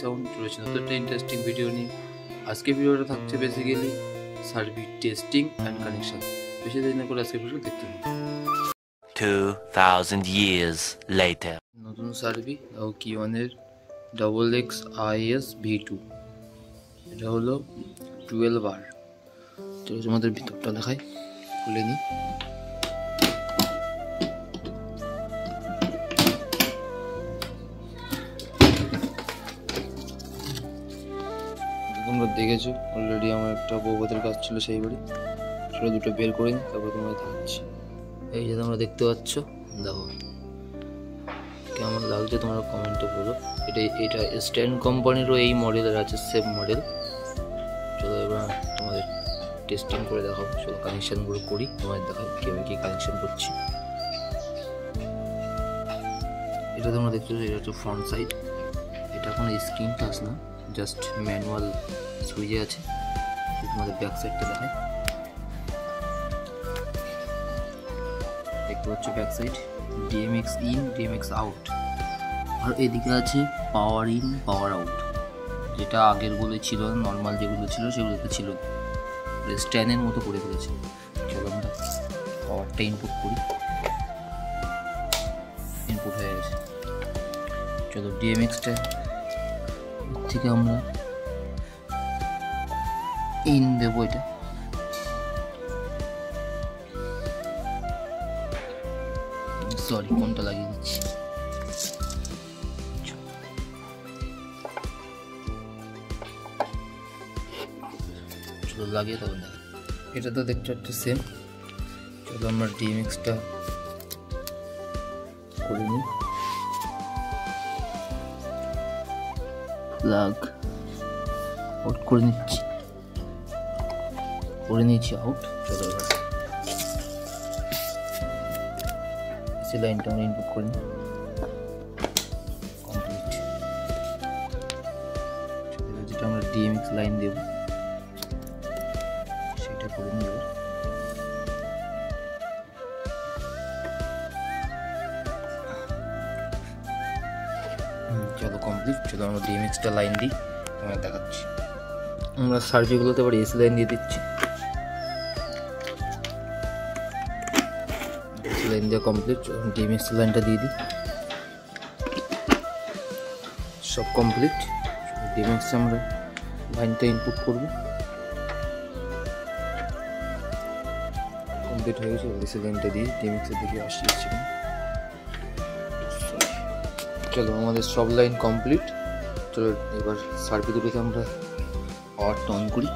Sound চলেছে নতুন একটা ইন্টারেস্টিং ভিডিও নিয়ে। আজকে ভিডিওটা থাকছে বেসিক্যালি সার্ভি টেস্টিং অ্যান্ড কানেকশন। বেশি দেরি না করে আজকে ভিডিও দেখতে হবে। 2000 years later. নতুন সার্ভি কিওয়ানের XXIS-V2, এটা হলো 12R। চলো তোমাদের ভিতরটা দেখাই, খুলে নিই। তোমরা দেখেছো অলরেডি, আমার একটা বউবাদের কাজ ছিল সেই বাড়ি, সেটা দুটো বের করে নিই, তারপর তোমরা দেখাচ্ছি। এই যে তোমরা দেখতে পাচ্ছ, দেখো কেমন লাগছে তোমরা কমেন্টে বলো। এটা স্ট্যান্ড কোম্পানিরও এই মডেলের আছে, সেম মডেল। চলো এবার তোমাদের টেস্টিং করে দেখাবো। চলো কানেকশানগুলো করি, তোমাদের দেখাই কীভাবে কী কানেকশান করছি। এটা তোমরা দেখছো, এটা হচ্ছে ফ্রন্ট সাইড। এটা কোনো স্ক্রিন টাচ না, জাস্ট ম্যানুয়াল সুইচে আছে। তোমাদের ব্যাক সাইডটা দেখাই, দেখতে পাচ্ছ back side DMX in DMX out. আর এদিকে আছে পাওয়ার ইন পাওয়ার আউট, যেটা আগেরগুলো ছিল না, নর্মাল যেগুলো ছিল সেগুলোতে ছিল না, স্ট্যান্ডের মতো করে ফেলেছে। চলো আমরা পাওয়ারটা ইনপুট করি। ইনপুট হয়ে গেছে। চলো DMXটা থেকে আমরা ইন দেবো। এটা সরি, কোনটা লাগিয়ে দিচ্ছি। চলো লাগিয়ে তখন দেখা। এটা তো দেখতে একটা সেম। চলো আমরা DMXটা করে নিই। প্লাগ আউট করে নিচ্ছি, আউট। চলো এবার এসি লাইনটা আমরা ইনপুট করে নিই, কমপ্লিট। যেটা আমরা DMX লাইন দেব সেটা করে নিই এবার। চলো কমপ্লিট। চলো আমরা DMXটা লাইন দিই, তোমার দেখাচ্ছি। আমরা সার্ভিগুলোতে এবার এসি লাইন দিয়ে দিচ্ছি। এসি লাইন দেওয়া কমপ্লিট। DMX লাইনটা দিয়ে দিই, সব কমপ্লিট। DMX আমরা লাইনটা ইনপুট করবো, কমপ্লিট হয়ে গেছে। এসি লাইনটা দিয়ে DMX এর দিকে আসছি। চলো আমাদের সব লাইন কমপ্লিট। চলো এবার সার্ভি দুটোকে আমরা পাওয়ারটা অন করি।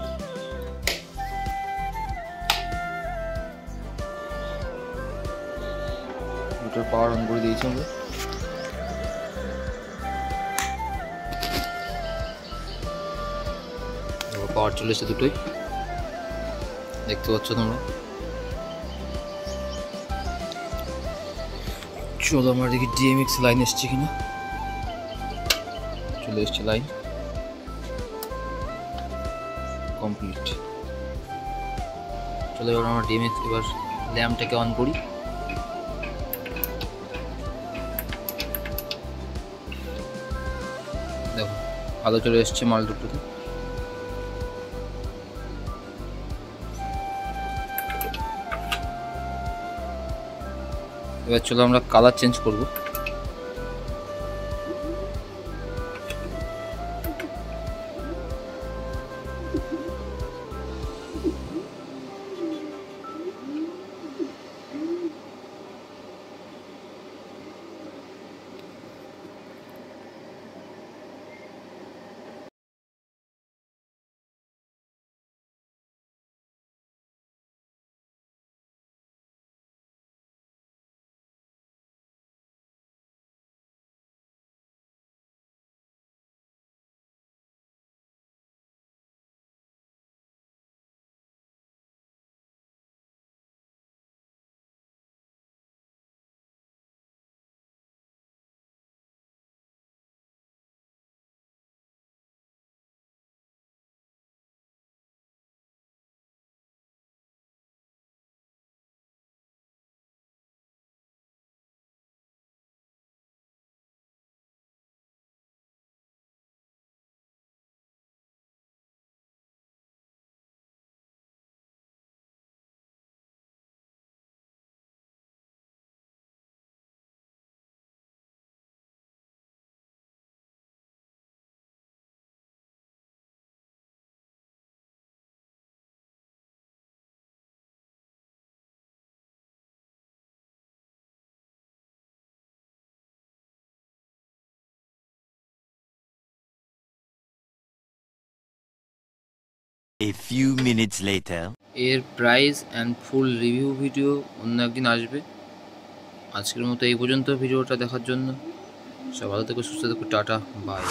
দুটোর পাওয়ার অন করে দিয়েছি আমরা। পাওয়ার চলে এসেছে দুটোই, দেখতে পাচ্ছ তোমরা। চলো আমরা দেখি DMX লাইন এসছে কিনা। চলে এসছে লাইন, কমপ্লিট। চলো এবার আমরা DMX এবার ল্যাম্পটাকে অন করি। দেখো আলো চলে এসছে মাল দুটোতে। এবার চলো আমরা কালার চেঞ্জ করব। A few minutes later. এর price and full review video অন্য একদিন আসবে। আজকের মতো এই পর্যন্ত ভিডিওটা দেখার জন্য সব ভালো থেকো, সুস্থ থেকো, টাটা, বাই।